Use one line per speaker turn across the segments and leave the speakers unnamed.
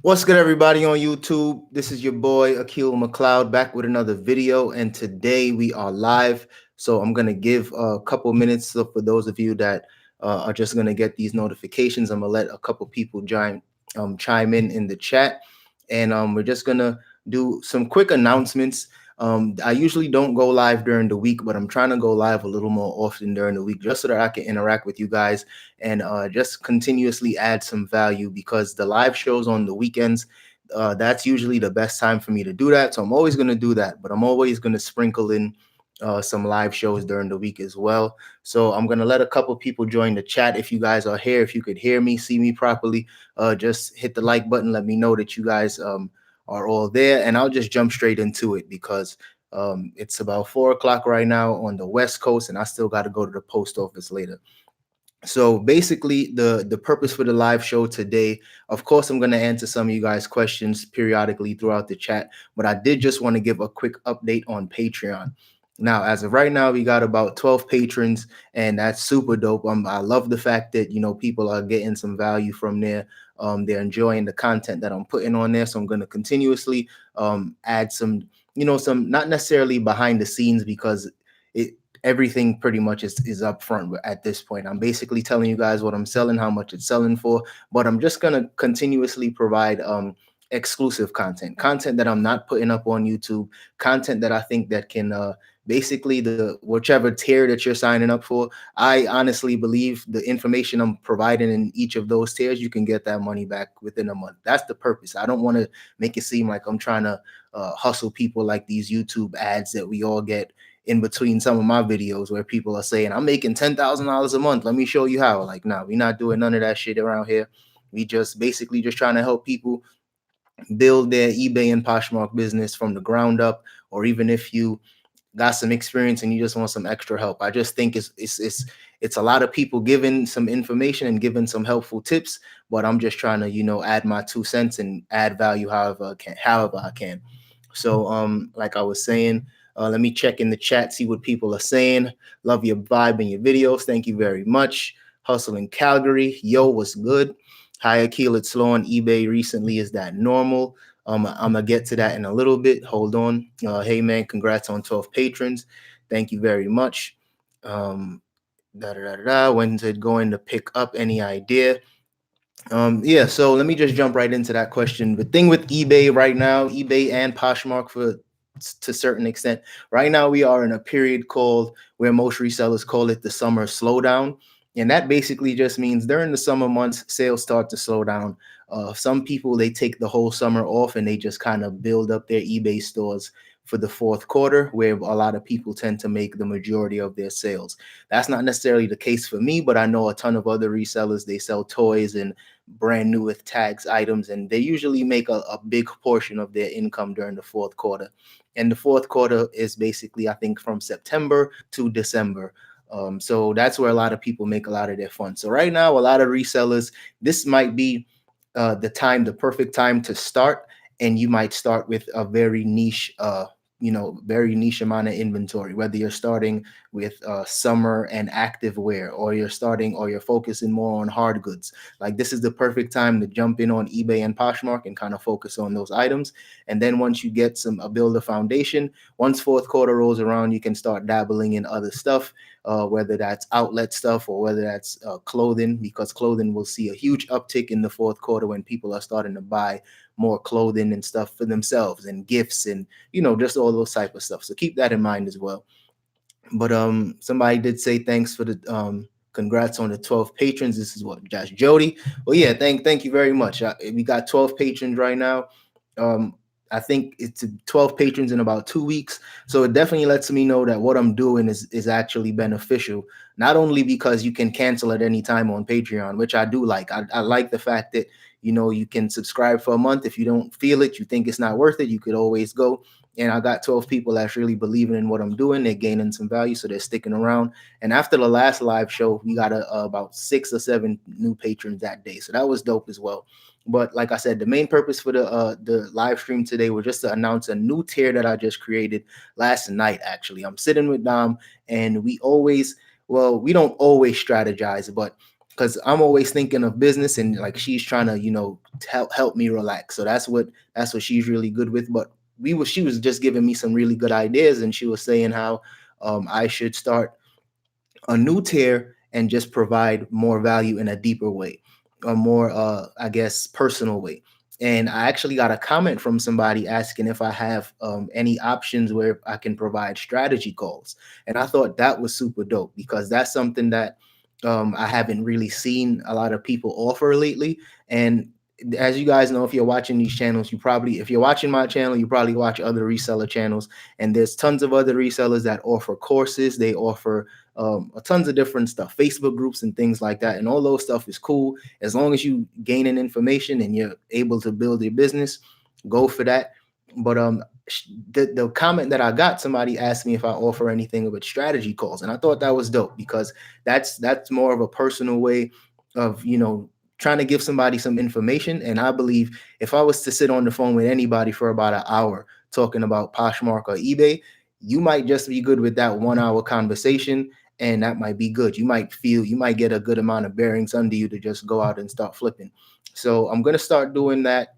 What's good, everybody on YouTube? This is your boy Akil McLeod back with another video, and today we are live. So I'm gonna give a couple minutes for those of you that are just gonna get these notifications. I'm gonna let a couple people chime in the chat, and we're just gonna do some quick announcements. I usually don't go live during the week, but I'm trying to go live a little more often during the week just so that I can interact with you guys and just continuously add some value because the live shows on the weekends, that's usually the best time for me to do that. So I'm always going to do that, but I'm always going to sprinkle in some live shows during the week as well. So I'm going to let a couple people join the chat. If you guys are here, if you could hear me, see me properly, just hit the like button. Let me know that you guys are all there, and I'll just jump straight into it because it's about 4 o'clock right now on the West Coast, and I still got to go to the post office later. So basically, the purpose for the live show today, of course, I'm going to answer some of you guys' questions periodically throughout the chat, but I did just want to give a quick update on Patreon. Now, as of right now, we got about 12 patrons, and that's super dope. I love the fact that people are getting some value from there. They're enjoying the content that I'm putting on there, so I'm going to continuously add some, some not necessarily behind the scenes because it everything pretty much is up front at this point. I'm basically telling you guys what I'm selling, how much it's selling for, but I'm just going to continuously provide exclusive content that I'm not putting up on YouTube, content that I think that can basically the whichever tier that you're signing up for. I honestly believe the information I'm providing in each of those tiers, you can get that money back within a month. That's the purpose. I don't want to make it seem like I'm trying to hustle people like these YouTube ads that we all get in between some of my videos where people are saying, I'm making $10,000 a month. Let me show you how. Like, nah, we're not doing none of that shit around here. We just basically just trying to help people build their eBay and Poshmark business from the ground up, or even if you got some experience and you just want some extra help. I just think it's a lot of people giving some information and giving some helpful tips, but I'm just trying to, add my 2 cents and add value however I can. So like I was saying, let me check in the chat, see what people are saying. Love your vibe and your videos. Thank you very much. Hustle in Calgary. Yo, what's good? Hi, Akil. It's slow on eBay recently. Is that normal? I'm gonna get to that in a little bit. Hold on. Hey man, congrats on 12 patrons. Thank you very much. When's it going to pick up? Any idea? Yeah, so let me just jump right into that question. The thing with eBay right now, eBay and Poshmark to a certain extent, right now we are in a period called where most resellers call it the summer slowdown. And that basically just means during the summer months, sales start to slow down. Some people, they take the whole summer off and they just kind of build up their eBay stores for the fourth quarter, where a lot of people tend to make the majority of their sales. That's not necessarily the case for me, but I know a ton of other resellers. They sell toys and brand new with tags items, and they usually make a big portion of their income during the fourth quarter. And the fourth quarter is basically, I think, from September to December. So that's where a lot of people make a lot of their funds. So right now, a lot of resellers, this might be the perfect time to start, and you might start with a very niche very niche amount of inventory, whether you're starting with summer and active wear, or you're focusing more on hard goods. Like, this is the perfect time to jump in on eBay and Poshmark and kind of focus on those items. And then once you get build a foundation, once fourth quarter rolls around, you can start dabbling in other stuff, whether that's outlet stuff or whether that's clothing, because clothing will see a huge uptick in the fourth quarter when people are starting to buy more clothing and stuff for themselves and gifts and just all those type of stuff. So keep that in mind as well. But somebody did say thanks for the congrats on the 12 patrons. This is what, Josh Jody. Well, yeah, thank you very much. We got 12 patrons right now. I think it's 12 patrons in about 2 weeks. So it definitely lets me know that what I'm doing is actually beneficial. Not only because you can cancel at any time on Patreon, which I do like. I like the fact that, you can subscribe for a month. If you don't feel it, you think it's not worth it, you could always go. And I got 12 people that's really believing in what I'm doing. They're gaining some value, so they're sticking around. And after the last live show, we got about 6 or 7 new patrons that day. So that was dope as well. But like I said, the main purpose for the live stream today was just to announce a new tier that I just created last night, actually. I'm sitting with Dom, and we don't always strategize, but because I'm always thinking of business, and like she's trying to, help me relax. So that's what she's really good with. But she was just giving me some really good ideas, and she was saying how I should start a new tier and just provide more value in a deeper way, a more I guess personal way. And I actually got a comment from somebody asking if I have any options where I can provide strategy calls. And I thought that was super dope, because that's something that I haven't really seen a lot of people offer lately. And as you guys know, if you're watching these channels, if you're watching my channel, you probably watch other reseller channels. And there's tons of other resellers that offer courses. They offer tons of different stuff, Facebook groups and things like that. And all those stuff is cool. As long as you gaining information and you're able to build your business, go for that. But the comment that I got, somebody asked me if I offer anything with strategy calls. And I thought that was dope, because that's more of a personal way of, trying to give somebody some information. And I believe if I was to sit on the phone with anybody for about an hour talking about Poshmark or eBay, you might just be good with that 1 hour conversation, and that might be good. You might get a good amount of bearings under you to just go out and start flipping. So I'm going to start doing that.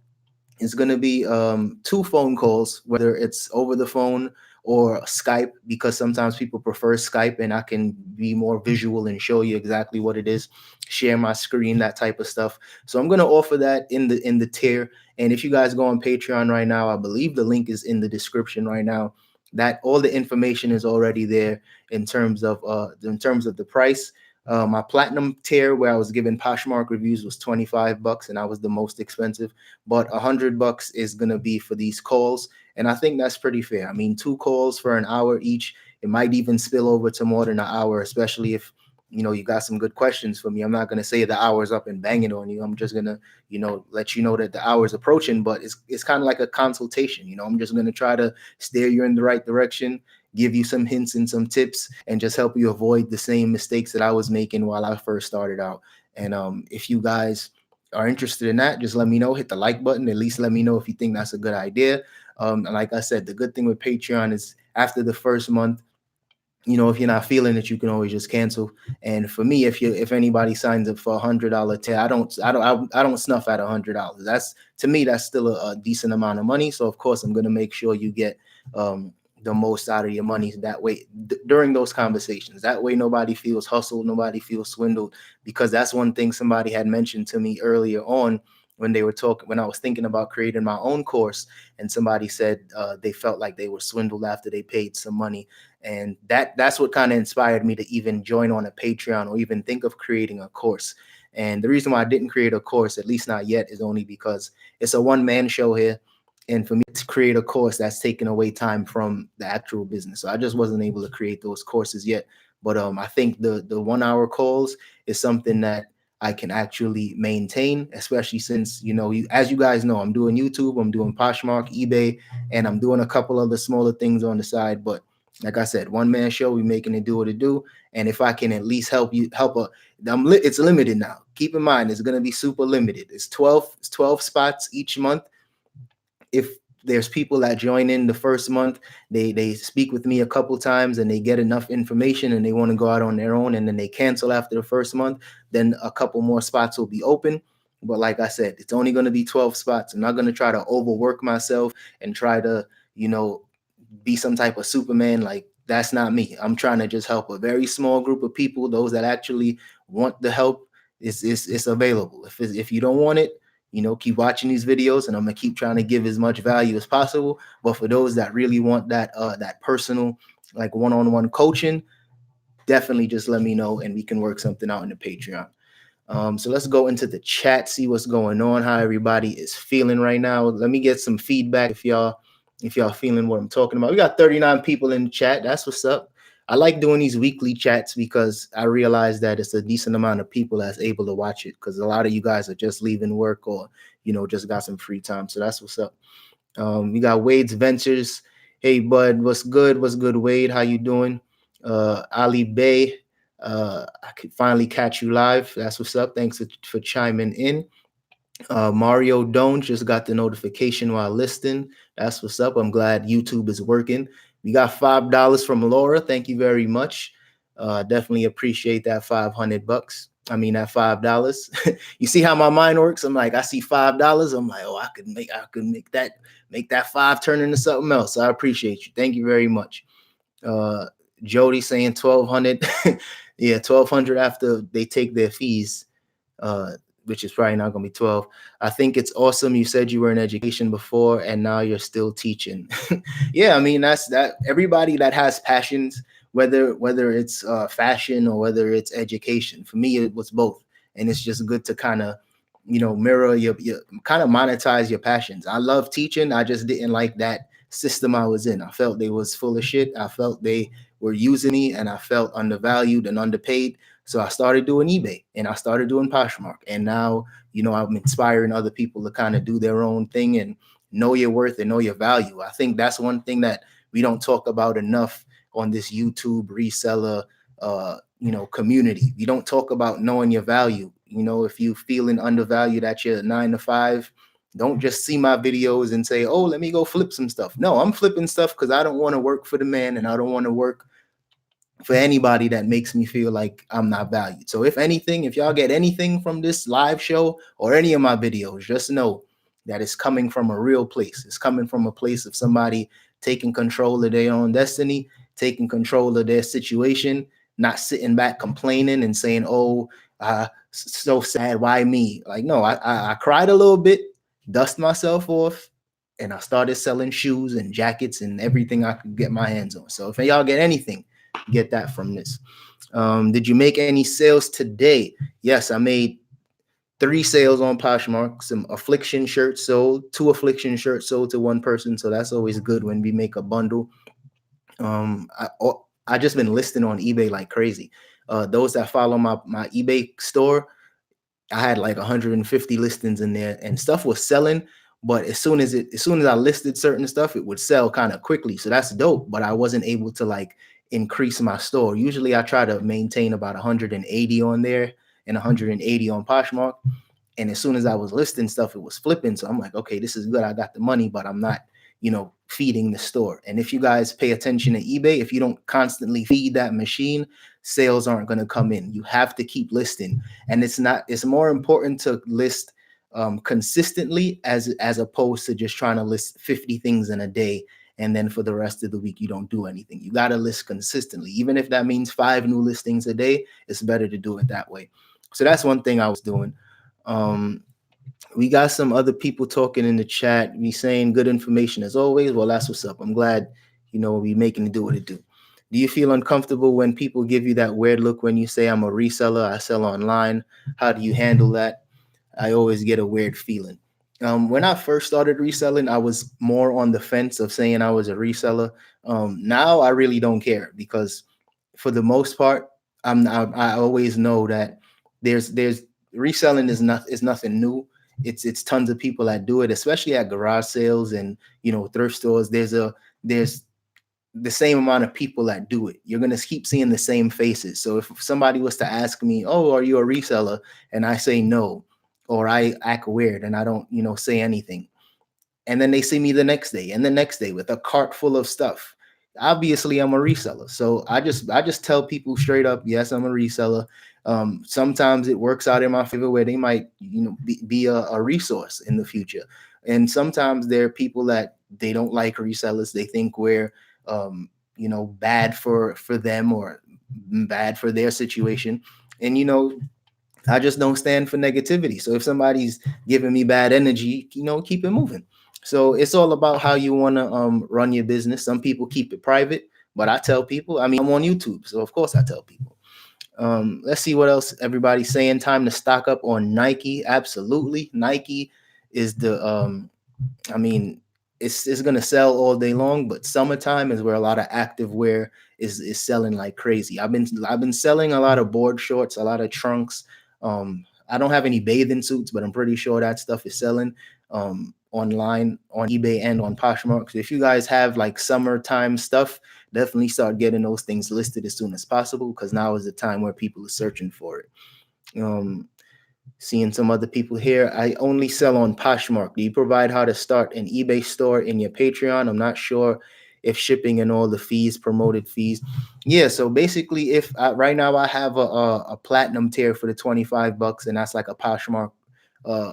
It's going to be 2 phone calls, whether it's over the phone or Skype, because sometimes people prefer Skype and I can be more visual and show you exactly what it is, share my screen, that type of stuff. So I'm going to offer that in the tier. And if you guys go on Patreon right now, I believe the link is in the description right now. That all the information is already there in terms of the price. My platinum tier, where I was given Poshmark reviews, was $25, and I was the most expensive. But $100 is gonna be for these calls, and I think that's pretty fair. I mean, 2 calls for an hour each. It might even spill over to more than an hour, especially if you got some good questions for me. I'm not gonna say the hour's up and bang it on you. I'm just gonna let you know that the hour's approaching. But it's kind of like a consultation. I'm just gonna try to steer you in the right direction, give you some hints and some tips, and just help you avoid the same mistakes that I was making while I first started out. And if you guys are interested in that, just let me know. Hit the like button. At least let me know if you think that's a good idea. And like I said, the good thing with Patreon is after the first month, if you're not feeling it, you can always just cancel. And for me, if anybody signs up for $100 tier, I don't snuff at $100. That's, to me, that's still a decent amount of money. So of course, I'm gonna make sure you get the most out of your money that way during those conversations. That way nobody feels hustled, nobody feels swindled, because that's one thing somebody had mentioned to me earlier on when I was thinking about creating my own course, and somebody said they felt like they were swindled after they paid some money. And that's what kind of inspired me to even join on a Patreon or even think of creating a course. And the reason why I didn't create a course, at least not yet, is only because it's a one-man show here. And for me to create a course, that's taking away time from the actual business. So I just wasn't able to create those courses yet. But I think the 1 hour calls is something that I can actually maintain, especially since, as you guys know, I'm doing YouTube, I'm doing Poshmark, eBay, and I'm doing a couple other smaller things on the side. But like I said, one man show, we making it do what it do. And if I can at least it's limited now. Keep in mind, it's going to be super limited. It's 12 spots each month. If there's people that join in the first month, they speak with me a couple times and they get enough information and they want to go out on their own, and then they cancel after the first month, then a couple more spots will be open. But like I said, it's only going to be 12 spots. I'm not going to try to overwork myself and try to, be some type of Superman. Like, that's not me. I'm trying to just help a very small group of people. Those that actually want the help, it's available. If you don't want it, keep watching these videos, and I'm gonna keep trying to give as much value as possible. But for those that really want that personal, like one-on-one coaching, definitely just let me know and we can work something out in the Patreon. So let's go into the chat, see what's going on, how everybody is feeling right now. Let me get some feedback if y'all feeling what I'm talking about. We got 39 people in the chat. That's what's up. I like doing these weekly chats because I realize that it's a decent amount of people that's able to watch it, because a lot of you guys are just leaving work or, just got some free time. So that's what's up. We got Wade's Ventures. Hey, bud, what's good? What's good, Wade? How you doing? Ali Bay, I could finally catch you live. That's what's up. Thanks for chiming in. Mario Doan just got the notification while listening. That's what's up. I'm glad YouTube is working. We got $5 from Laura. Thank you very much. Definitely appreciate that $500. I mean, at $5. You see how my mind works? I'm like, I see $5. I'm like, oh, I could make that five turn into something else. So I appreciate you. Thank you very much. Jody saying 1,200. Yeah, 1,200 after they take their fees, which is probably not going to be 12. I think it's awesome. You said you were in education before and now you're still teaching. Yeah, I mean, that's that. Everybody that has passions, whether it's fashion or whether it's education, for me, it was both. And it's just good to kind of, mirror your kind of monetize your passions. I love teaching. I just didn't like that system I was in. I felt they was full of shit. I felt they were using me and I felt undervalued and underpaid. So I started doing eBay and I started doing Poshmark. And now, I'm inspiring other people to kind of do their own thing and know your worth and know your value. I think that's one thing that we don't talk about enough on this YouTube reseller, community. We don't talk about knowing your value. If you feeling undervalued at your 9 to 5, don't just see my videos and say, oh, let me go flip some stuff. No, I'm flipping stuff because I don't want to work for the man and I don't want to work for anybody that makes me feel like I'm not valued. So if anything, if y'all get anything from this live show or any of my videos, just know that it's coming from a real place. It's coming from a place of somebody taking control of their own destiny, taking control of their situation, not sitting back complaining and saying, oh, so sad, why me? Like, no, I cried a little bit, dust myself off, and I started selling shoes and jackets and everything I could get my hands on. So if y'all get anything, get that from this. Did you make any sales today? Yes, I made 3 sales on Poshmark. Some affliction shirts sold, 2 affliction shirts sold to one person. So that's always good when we make a bundle. I just been listing on eBay like crazy. Those that follow my eBay store, I had like 150 listings in there and stuff was selling. But as soon as I listed certain stuff, it would sell kind of quickly. So that's dope. But I wasn't able to like increase my store. Usually I try to maintain about 180 on there and 180 on Poshmark. And as soon as I was listing stuff, it was flipping. So I'm like, okay, this is good. I got the money, but I'm not, feeding the store. And if you guys pay attention to eBay, if you don't constantly feed that machine, sales aren't going to come in. You have to keep listing. And it's more important to list consistently as opposed to just trying to list 50 things in a day. And then for the rest of the week, you don't do anything. You got to list consistently. Even if that means 5 new listings a day, it's better to do it that way. So that's one thing I was doing. We got some other people talking in the chat. Me saying good information as always. Well, that's what's up. I'm glad, we making it do what it do. Do you feel uncomfortable when people give you that weird look when you say I'm a reseller, I sell online? How do you handle that? I always get a weird feeling. When I first started reselling, I was more on the fence of saying I was a reseller. Now I really don't care because for the most part, I always know that there's reselling is nothing new. It's tons of people that do it, especially at garage sales and thrift stores. There's the same amount of people that do it. You're going to keep seeing the same faces. So if somebody was to ask me, oh, are you a reseller? And I say no, or I act weird and I don't, say anything. And then they see me the next day and the next day with a cart full of stuff. Obviously, I'm a reseller. So I just tell people straight up, yes, I'm a reseller. Sometimes it works out in my favor where they might, be a resource in the future. And sometimes there are people that they don't like resellers. They think we're, bad for them or bad for their situation. And, I just don't stand for negativity. So if somebody's giving me bad energy, keep it moving. So it's all about how you want to run your business. Some people keep it private, but I tell people, I'm on YouTube. So of course I tell people. Let's see what else everybody's saying. Time to stock up on Nike. Absolutely. Nike is the, it's going to sell all day long, but summertime is where a lot of active wear is selling like crazy. I've been selling a lot of board shorts, a lot of trunks. I don't have any bathing suits, but I'm pretty sure that stuff is selling online on eBay and on Poshmark. So if you guys have like summertime stuff, definitely start getting those things listed as soon as possible because now is the time where people are searching for it. Seeing some other people here. I only sell on Poshmark. Do you provide how to start an eBay store in your Patreon? I'm not sure if shipping and all the fees, promoted fees. Yeah, so basically, if right now I have a platinum tier for the $25, and that's like a Poshmark uh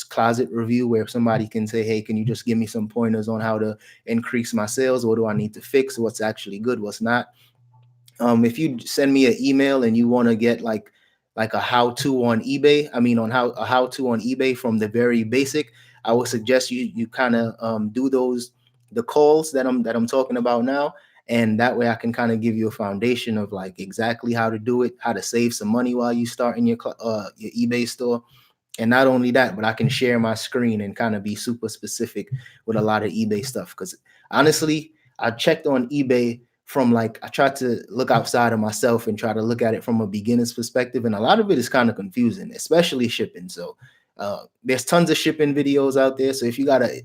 closet review where somebody can say, hey, can you just give me some pointers on how to increase my sales? What do I need to fix? What's actually good? What's not? If you send me an email and you want to get like a how-to on eBay, I mean on how a how-to on eBay from the very basic, I would suggest you kind of do the calls that I'm talking about now, and that way I can kind of give you a foundation of like exactly how to do it, how to save some money while you start in your eBay store. And not only that, but I can share my screen and kind of be super specific with a lot of eBay stuff. Because honestly, I checked on eBay from like, I tried to look outside of myself and try to look at it from a beginner's perspective. And a lot of it is kind of confusing, especially shipping. So there's tons of shipping videos out there. So if you got a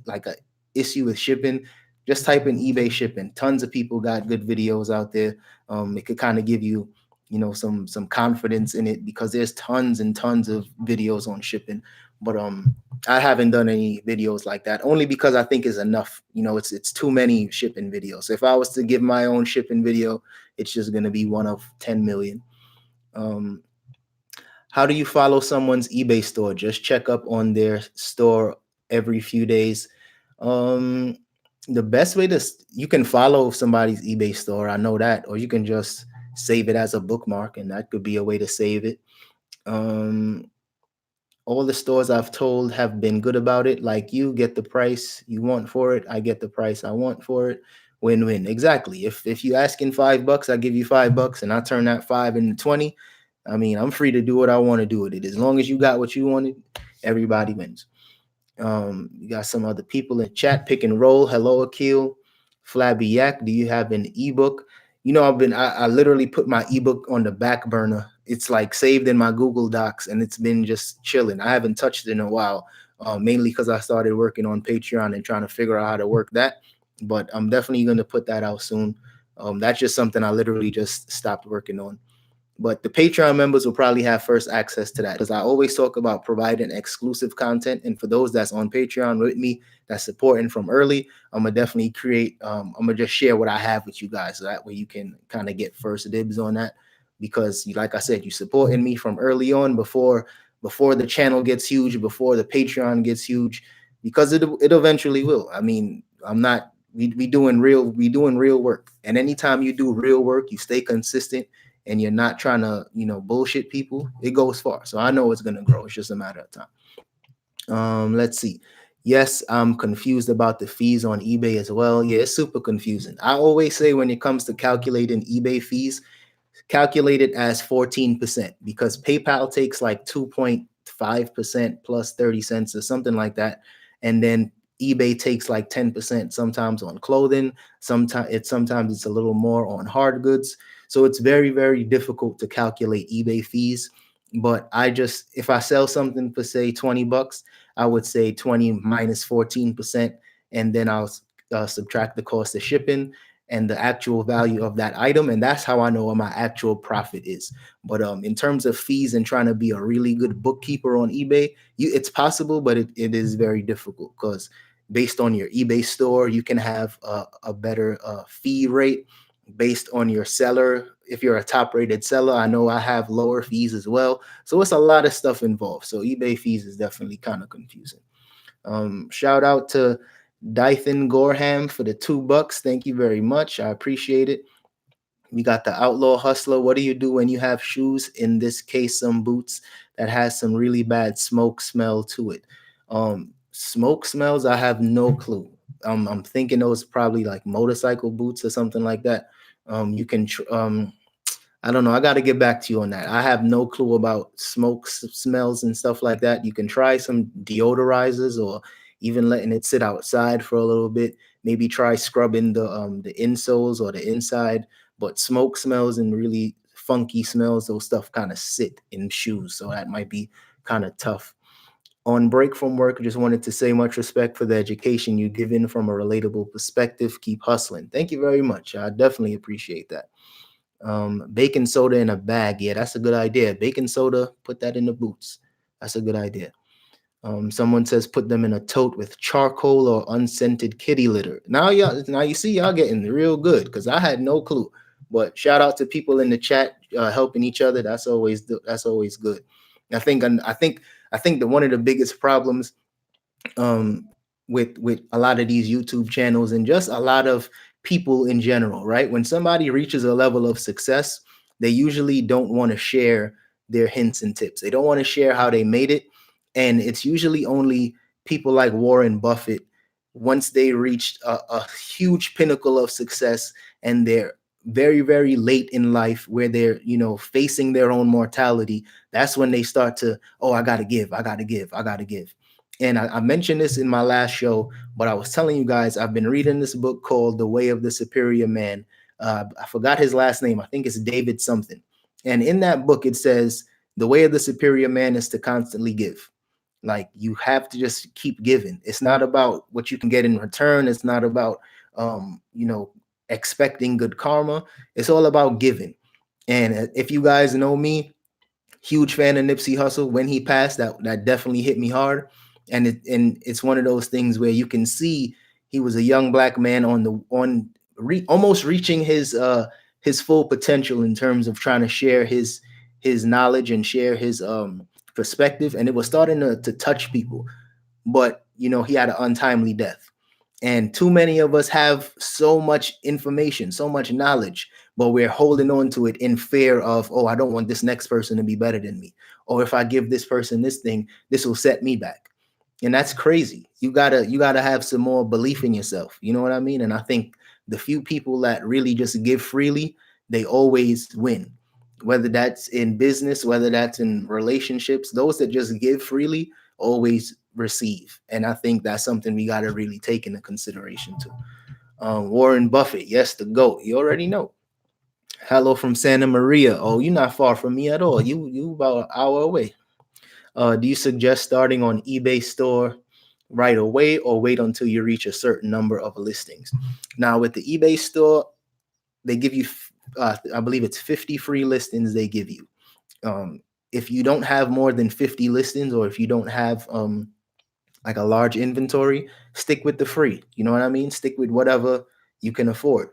issue with shipping, just type in eBay shipping. Tons of people got good videos out there. It could kind of give you some confidence in it, because there's tons and tons of videos on shipping. But I haven't done any videos like that, only because I think is enough. It's too many shipping videos. So if I was to give my own shipping video, it's just going to be one of 10 million. How do you follow someone's eBay store? Just check up on their store every few days. um the best way you can follow somebody's eBay store, I know that, or you can just save it as a bookmark, and that could be a way to save it. um all the stores I've told have been good about it. Like, you get the price you want for it, I get the price I want for it. Win-win. Exactly. If you asking $5, I give you $5, and I turn that 5 into 20. I mean, I'm free to do what I want to do with it. As long as you got what you wanted, everybody wins. You got some other people in chat. Pick and roll. Hello, Akil. Flabby Yak. Do you have an ebook? I literally put my ebook on the back burner. It's like saved in my Google Docs, and it's been just chilling. I haven't touched it in a while, mainly because I started working on Patreon and trying to figure out how to work that. But I'm definitely going to put that out soon. That's just something I literally just stopped working on. But the Patreon members will probably have first access to that, because I always talk about providing exclusive content. And for those that's on Patreon with me, that's supporting from early, I'm gonna definitely I'm gonna just share what I have with you guys, so that way you can kind of get first dibs on that. Because like I said, you supporting me from early on, before the channel gets huge, before the Patreon gets huge, because it eventually will. I mean, I'm not we doing real work. And anytime you do real work, you stay consistent, and you're not trying to, bullshit people, it goes far. So I know it's going to grow. It's just a matter of time. Let's see. Yes, I'm confused about the fees on eBay as well. Yeah, it's super confusing. I always say, when it comes to calculating eBay fees, calculate it as 14%, because PayPal takes like 2.5% plus 30 cents or something like that. And then eBay takes like 10% sometimes on clothing. Sometimes it's a little more on hard goods. So it's very, very difficult to calculate eBay fees. But if I sell something for, say, $20, I would say 20 minus 14%, and then I'll subtract the cost of shipping and the actual value of that item, and that's how I know what my actual profit is. But in terms of fees and trying to be a really good bookkeeper on eBay, it's possible, but it is very difficult, because based on your eBay store, you can have a better fee rate. Based on your seller, if you're a top rated seller, I know I have lower fees as well. So it's a lot of stuff involved. So eBay fees is definitely kind of confusing. Shout out to Dythan Gorham for the $2. Thank you very much. I appreciate it. We got the Outlaw Hustler. What do you do when you have shoes, in this case some boots, that has some really bad smoke smell to it? Smoke smells, I have no clue. I'm thinking those probably like motorcycle boots or something like that. You can I don't know. I got to get back to you on that. I have no clue about smoke smells and stuff like that. You can try some deodorizers, or even letting it sit outside for a little bit. Maybe try scrubbing the insoles or the inside. But smoke smells and really funky smells, those stuff kind of sit in shoes. So that might be kind of tough. On break from work, I just wanted to say, much respect for the education you give in from a relatable perspective. Keep hustling. Thank you very much. I definitely appreciate that. Baking soda in a bag. Yeah, that's a good idea. Baking soda, put that in the boots. That's a good idea. Someone says put them in a tote with charcoal or unscented kitty litter. Now you see y'all getting real good because I had no clue. But shout out to people in the chat helping each other. That's always good. I think that one of the biggest problems um, with a lot of these YouTube channels and just a lot of people in general, right? When somebody reaches a level of success, they usually don't want to share their hints and tips. They don't want to share how they made it, and it's usually only people like Warren Buffett. Once they reached a huge pinnacle of success and they're very very late in life where they're facing their own mortality, that's when they start to, oh, I gotta give, I gotta give, I gotta give. And I mentioned this in my last show, but I was telling you guys I've been reading this book called The Way of the Superior Man. I forgot his last name. I think it's David something. And in that book, it says the way of the superior man is to constantly give. Like, you have to just keep giving. It's not about what you can get in return. It's not about expecting good karma. It's all about giving. And if you guys know me, huge fan of Nipsey Hussle. When he passed, that definitely hit me hard. And it's one of those things where you can see he was a young black man almost reaching his full potential in terms of trying to share his knowledge and share his perspective, and it was starting to touch people. But he had an untimely death. And too many of us have so much information, so much knowledge, but we're holding on to it in fear of, oh, I don't want this next person to be better than me. Or if I give this person this thing, this will set me back. And that's crazy. You gotta have some more belief in yourself. You know what I mean? And I think the few people that really just give freely, they always win. Whether that's in business, whether that's in relationships, those that just give freely always receive. And I think that's something we got to really take into consideration too. Warren Buffett, yes, the GOAT. You already know. Hello from Santa Maria. Oh, you're not far from me at all. You about an hour away. Do you suggest starting on eBay store right away or wait until you reach a certain number of listings? Now, with the eBay store, they give you, I believe it's 50 free listings they give you. If you don't have more than 50 listings, or if you don't have like a large inventory, stick with the free. You know what I mean? Stick with whatever you can afford.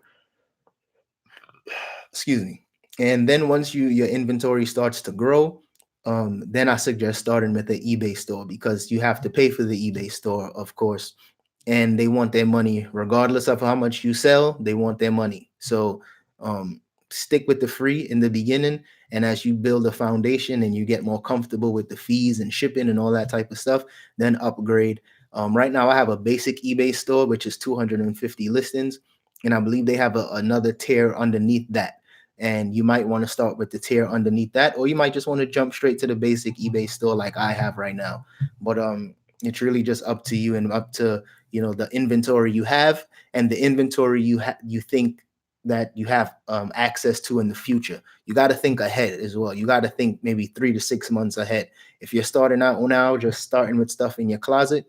Excuse me. And then once your inventory starts to grow, then I suggest starting with the eBay store, because you have to pay for the eBay store, of course, and they want their money regardless of how much you sell. They want their money. So stick with the free in the beginning, and as you build a foundation and you get more comfortable with the fees and shipping and all that type of stuff, then upgrade. Right now I have a basic eBay store, which is 250 listings, and I believe they have another tier underneath that. And you might want to start with the tier underneath that, or you might just want to jump straight to the basic eBay store like I have right now. But it's really just up to you and up to the inventory you have and the inventory you think that you have access to in the future. You got to think ahead as well. You got to think maybe 3 to 6 months ahead. If you're starting out now, just starting with stuff in your closet,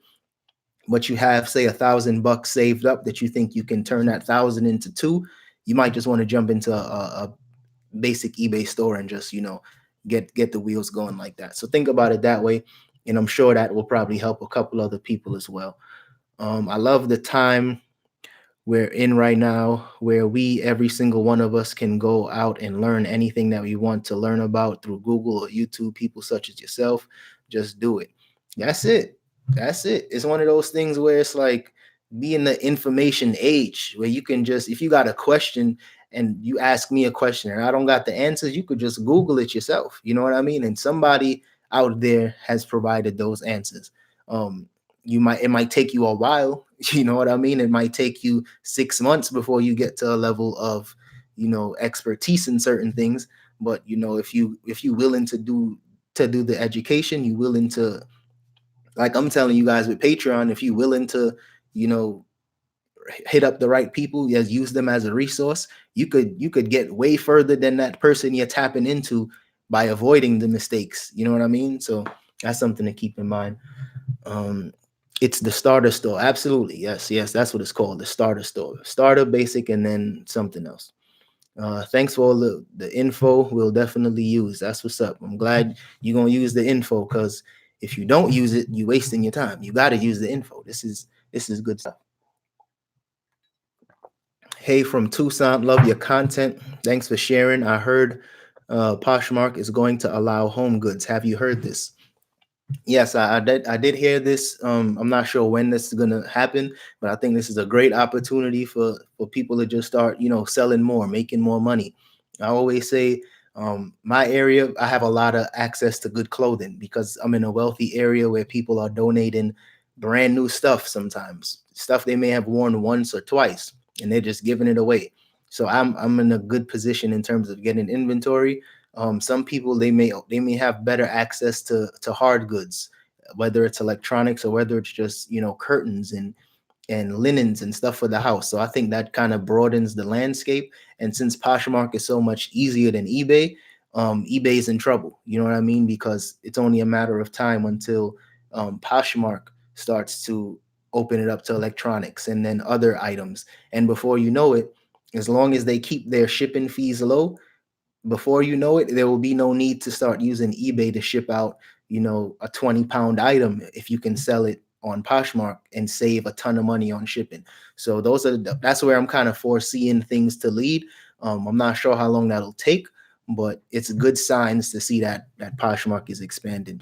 but you have, say, $1,000 saved up that you think you can turn that 1,000 into 2, you might just want to jump into a basic eBay store and just get the wheels going like that. So think about it that way, and I'm sure that will probably help a couple other people as well. I love the time we're in right now, where every single one of us can go out and learn anything that we want to learn about through Google or YouTube. People such as yourself, just do it. That's it. It's one of those things where it's like, be in the information age where you can just, if you got a question and you ask me a question and I don't got the answers, you could just Google it yourself. You know what I mean? And somebody out there has provided those answers. It might take you a while. You know what I mean? It might take you 6 months before you get to a level of expertise in certain things. But if you willing to do the education, you willing to, like I'm telling you guys with Patreon, if you willing to hit up the right people, yes, use them as a resource, you could get way further than that person you're tapping into by avoiding the mistakes. You know what I mean? So that's something to keep in mind. It's the starter store. Absolutely. Yes, that's what it's called. The starter store. Starter, basic, and then something else. Thanks for all the info. We'll definitely use. That's what's up. I'm glad you're gonna use the info, because If you don't use it, you're wasting your time. You got to use the info. This is good stuff. Hey from Tucson, love your content. Thanks for sharing. I heard Poshmark is going to allow home goods. Have you heard this? Yes, I did hear this. I'm not sure when this is gonna happen, but I think this is a great opportunity for people to just start, selling more, making more money. I always say, my area, I have a lot of access to good clothing because I'm in a wealthy area where people are donating brand new stuff sometimes, stuff they may have worn once or twice, and they're just giving it away. So I'm in a good position in terms of getting inventory. Some people they may have better access to hard goods, whether it's electronics or whether it's just curtains and linens and stuff for the house. So I think that kind of broadens the landscape. And since Poshmark is so much easier than eBay, eBay is in trouble. You know what I mean? Because it's only a matter of time until Poshmark starts to open it up to electronics and then other items. And before you know it, as long as they keep their shipping fees low, before you know it, there will be no need to start using eBay to ship out, a 20-pound item if you can sell it on Poshmark and save a ton of money on shipping. So that's where I'm kind of foreseeing things to lead. I'm not sure how long that'll take, but it's good signs to see that Poshmark is expanding.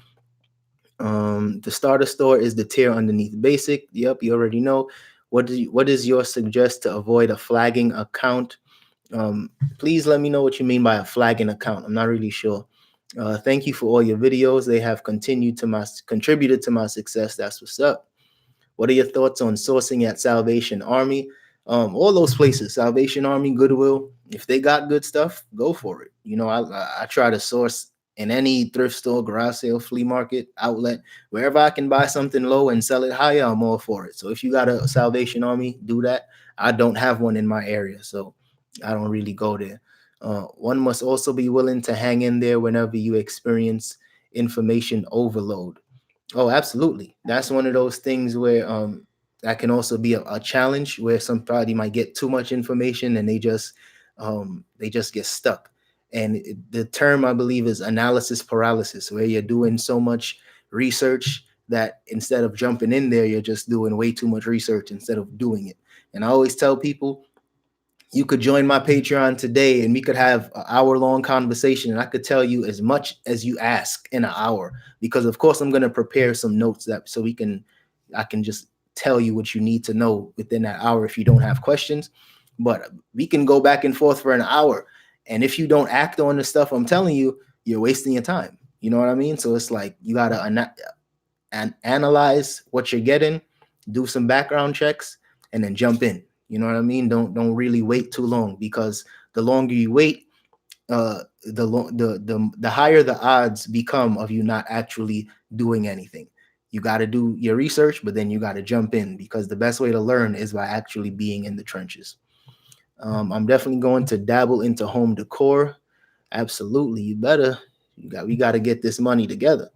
The starter store is the tier underneath basic. Yep, you already know. What is your suggest to avoid a flagging account? Please let me know what you mean by a flagging account. I'm not really sure. Thank you for all your videos. They have contributed to my success. That's what's up. What are your thoughts on sourcing at Salvation Army? All those places, Salvation Army, Goodwill, if they got good stuff, go for it. I try to source in any thrift store, garage sale, flea market, outlet, wherever I can buy something low and sell it higher, I'm all for it. So if you got a Salvation Army, do that. I don't have one in my area, so I don't really go there. One must also be willing to hang in there whenever you experience information overload. Oh, absolutely. That's one of those things where that can also be a challenge where somebody might get too much information and they just get stuck. And the term I believe is analysis paralysis, where you're doing so much research that instead of jumping in there, you're just doing way too much research instead of doing it. And I always tell people, you could join my Patreon today and we could have an hour-long conversation and I could tell you as much as you ask in an hour, because of course I'm going to prepare some notes I can just tell you what you need to know within that hour if you don't have questions. But we can go back and forth for an hour, and if you don't act on the stuff I'm telling you, you're wasting your time. You know what I mean? So it's like you got to analyze what you're getting, do some background checks, and then jump in. You know what I mean? Don't really wait too long, because the longer you wait, the higher the odds become of you not actually doing anything. You got to do your research, but then you got to jump in, because the best way to learn is by actually being in the trenches. I'm definitely going to dabble into home decor. Absolutely, you better. We got to get this money together.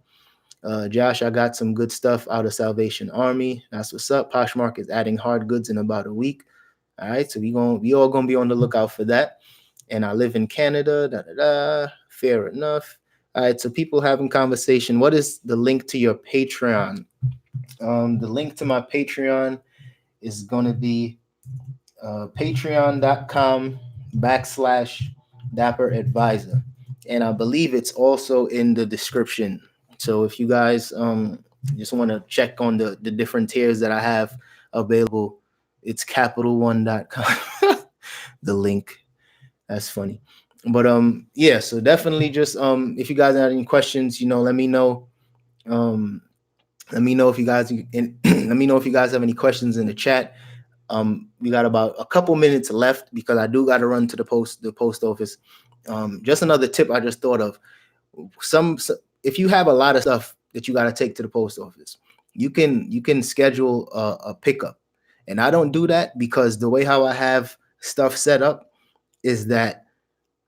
Josh, I got some good stuff out of Salvation Army. That's what's up. Poshmark is adding hard goods in about a week. All right, so we all gonna be on the lookout for that. And I live in Canada. Fair enough. All right, so people having conversation. What is the link to your Patreon? The link to my Patreon is gonna be patreon.com/DapperAdvisor, and I believe it's also in the description. So if you guys just want to check on the different tiers that I have available, it's capitalone.com. The link. That's funny. But yeah, so definitely just if you guys have any questions, let me know. Let me know if you guys let me know if you guys have any questions in the chat. We got about a couple minutes left because I do got to run to the post office. Just another tip I just thought of. If you have a lot of stuff that you got to take to the post office, you can schedule a pickup. And I don't do that because the way how I have stuff set up is that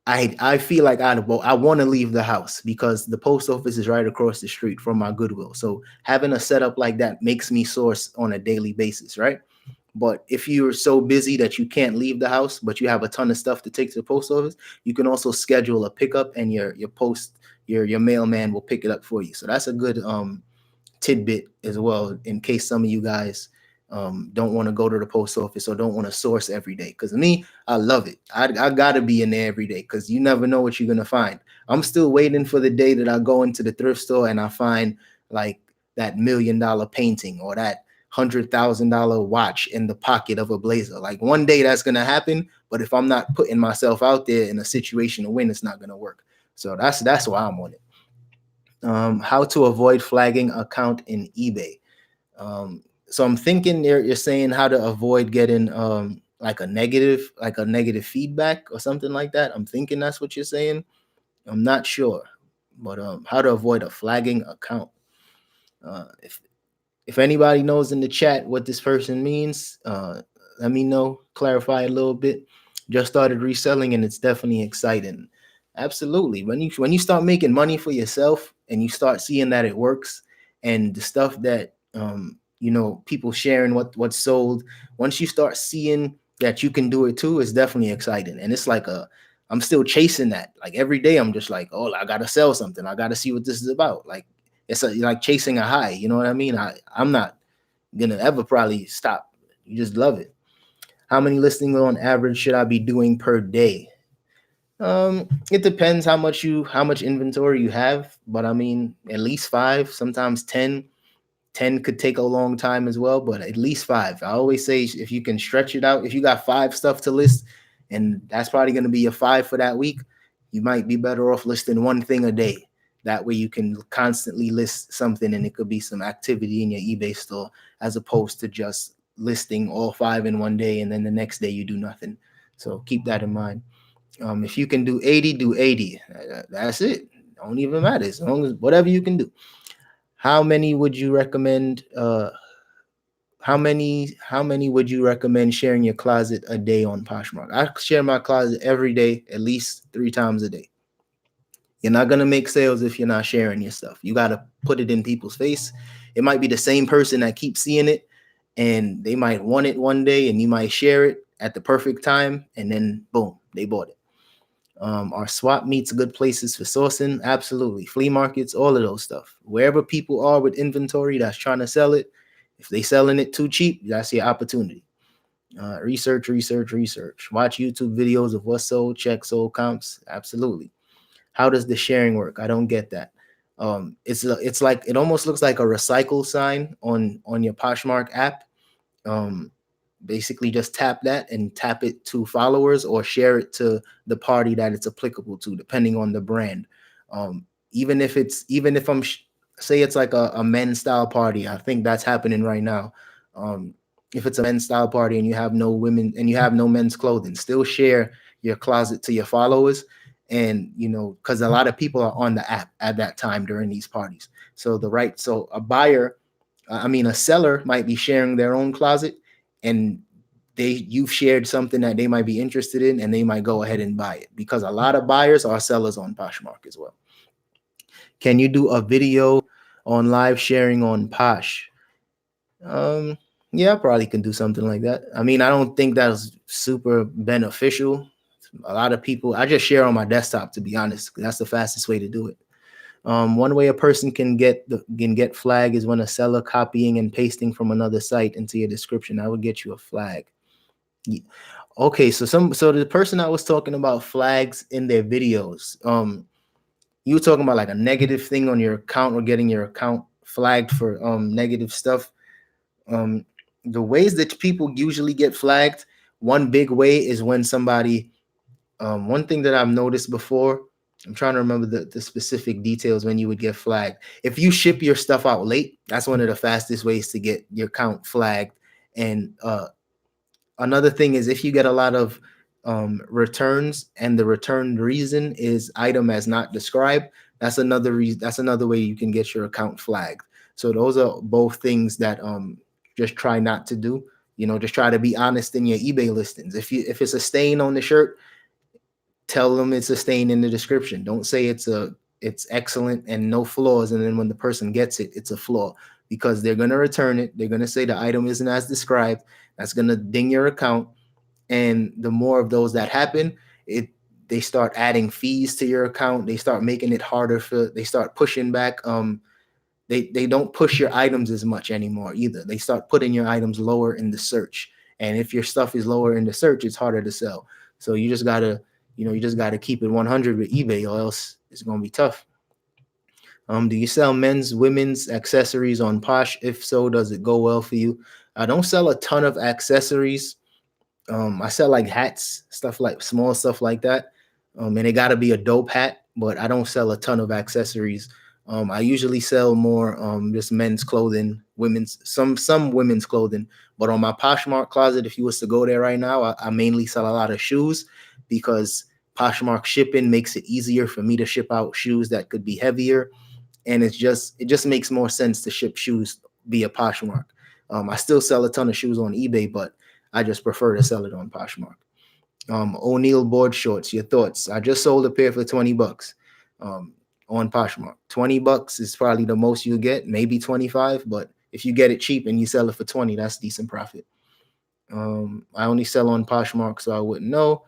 I feel like I want to leave the house because the post office is right across the street from my Goodwill. So having a setup like that makes me source on a daily basis, right? But if you're so busy that you can't leave the house, but you have a ton of stuff to take to the post office, you can also schedule a pickup, and your mailman will pick it up for you. So that's a good tidbit as well, in case some of you guys don't want to go to the post office or don't want to source every day. Because me, I love it. I got to be in there every day because you never know what you're going to find. I'm still waiting for the day that I go into the thrift store and I find like that $1 million painting or that $100,000 watch in the pocket of a blazer. Like one day that's going to happen. But if I'm not putting myself out there in a situation to win, it's not going to work. So that's why I'm on it. How to avoid flagging account in eBay. So I'm thinking you're saying how to avoid getting like a negative feedback or something like that. I'm thinking that's what you're saying. I'm not sure, but how to avoid a flagging account. If anybody knows in the chat what this person means, let me know, clarify a little bit. Just started reselling and it's definitely exciting. Absolutely. When you start making money for yourself and you start seeing that it works, and the stuff that people sharing what's sold, once you start seeing that you can do it too, it's definitely exciting. And it's like I'm still chasing that. Like every day I'm just like, oh, I gotta sell something. I gotta see what this is about. Like it's like chasing a high. You know what I mean? I'm not gonna ever probably stop. You just love it. How many listings on average should I be doing per day? It depends how much inventory you have, but I mean, at least 5, sometimes 10. 10 could take a long time as well, but at least 5. I always say if you can stretch it out, if you got 5 stuff to list, and that's probably going to be your 5 for that week, you might be better off listing one thing a day. That way you can constantly list something and it could be some activity in your eBay store, as opposed to just listing all 5 in one day and then the next day you do nothing. So keep that in mind. If you can do 80, do 80. That's it. Don't even matter. As long as whatever you can do. How many would you recommend? How many would you recommend sharing your closet a day on Poshmark? I share my closet every day, at least 3 times a day. You're not gonna make sales if you're not sharing your stuff. You gotta put it in people's face. It might be the same person that keeps seeing it, and they might want it one day, and you might share it at the perfect time, and then boom, they bought it. Are swap meets good places for sourcing? Absolutely. Flea markets, all of those stuff. Wherever people are with inventory that's trying to sell it, if they selling it too cheap, that's your opportunity. Research. Watch YouTube videos of what's sold, check sold comps. Absolutely. How does the sharing work? I don't get that. It's like, it almost looks like a recycle sign on your Poshmark app. Basically just tap that and tap it to followers or share it to the party that it's applicable to, depending on the brand. Even if I'm say it's like a men's style party, I think that's happening right now. If it's a men's style party and you have no women and you have no men's clothing, still share your closet to your followers. And because a lot of people are on the app at that time during these parties. So a seller might be sharing their own closet, and you've shared something that they might be interested in, and they might go ahead and buy it, because a lot of buyers are sellers on Poshmark as well. Can you do a video on live sharing on Posh? Yeah, I probably can do something like that. I mean, I don't think that's super beneficial. A lot of people, I just share on my desktop, to be honest. That's the fastest way to do it. One way a person can get flag is when a seller copying and pasting from another site into your description. I would get you a flag. Yeah. Okay, so the person I was talking about flags in their videos, you were talking about like a negative thing on your account or getting your account flagged for negative stuff. The ways that people usually get flagged, one big way is when somebody, one thing that I've noticed before, I'm trying to remember the specific details when you would get flagged. If you ship your stuff out late, that's one of the fastest ways to get your account flagged. And another thing is if you get a lot of returns and the return reason is item as not described, that's another reason. That's another way you can get your account flagged. So those are both things that just try not to do. Just try to be honest in your eBay listings. If it's a stain on the shirt, tell them it's a stain in the description. Don't say it's excellent and no flaws, and then when the person gets it, it's a flaw, because they're going to return it. They're going to say the item isn't as described. That's going to ding your account. And the more of those that happen, they start adding fees to your account. They start making it harder they start pushing back they don't push your items as much anymore either. They start putting your items lower in the search. And if your stuff is lower in the search, it's harder to sell. So you just gotta, you just gotta keep it 100 with eBay, or else it's gonna be tough. Do you sell men's, women's accessories on Posh? If so, does it go well for you? I don't sell a ton of accessories. I sell like hats, stuff like small stuff like that. And it got to be a dope hat, but I don't sell a ton of accessories. I usually sell more just men's clothing, women's, some women's clothing. But on my Poshmark Closet, if you was to go there right now, I mainly sell a lot of shoes, because Poshmark shipping makes it easier for me to ship out shoes that could be heavier, and it just makes more sense to ship shoes via Poshmark. I still sell a ton of shoes on eBay, but I just prefer to sell it on Poshmark. O'Neill board shorts, your thoughts? I just sold a pair for $20 on Poshmark. $20 is probably the most you'll get, maybe 25, but if you get it cheap and you sell it for 20, that's decent profit. I only sell on Poshmark, so I wouldn't know.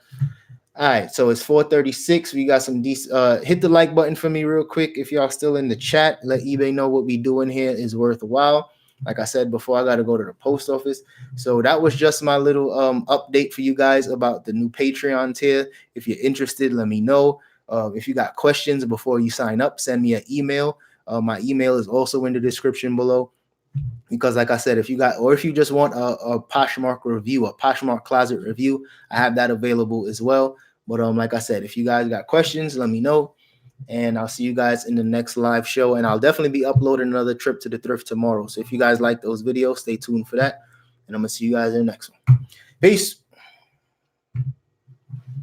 All right, so it's 4:36. We got some decent. Hit the like button for me real quick if y'all still in the chat. Let eBay know what we doing here is worthwhile. Like I said before, I got to go to the post office. So that was just my little update for you guys about the new Patreon tier. If you're interested, let me know. If you got questions before you sign up, send me an email. My email is also in the description below. Because like I said, if you just want a Poshmark review, a Poshmark Closet review, I have that available as well. But like I said, if you guys got questions, let me know. And I'll see you guys in the next live show. And I'll definitely be uploading another trip to the thrift tomorrow. So if you guys like those videos, stay tuned for that. And I'm going to see you guys in the next one. Peace.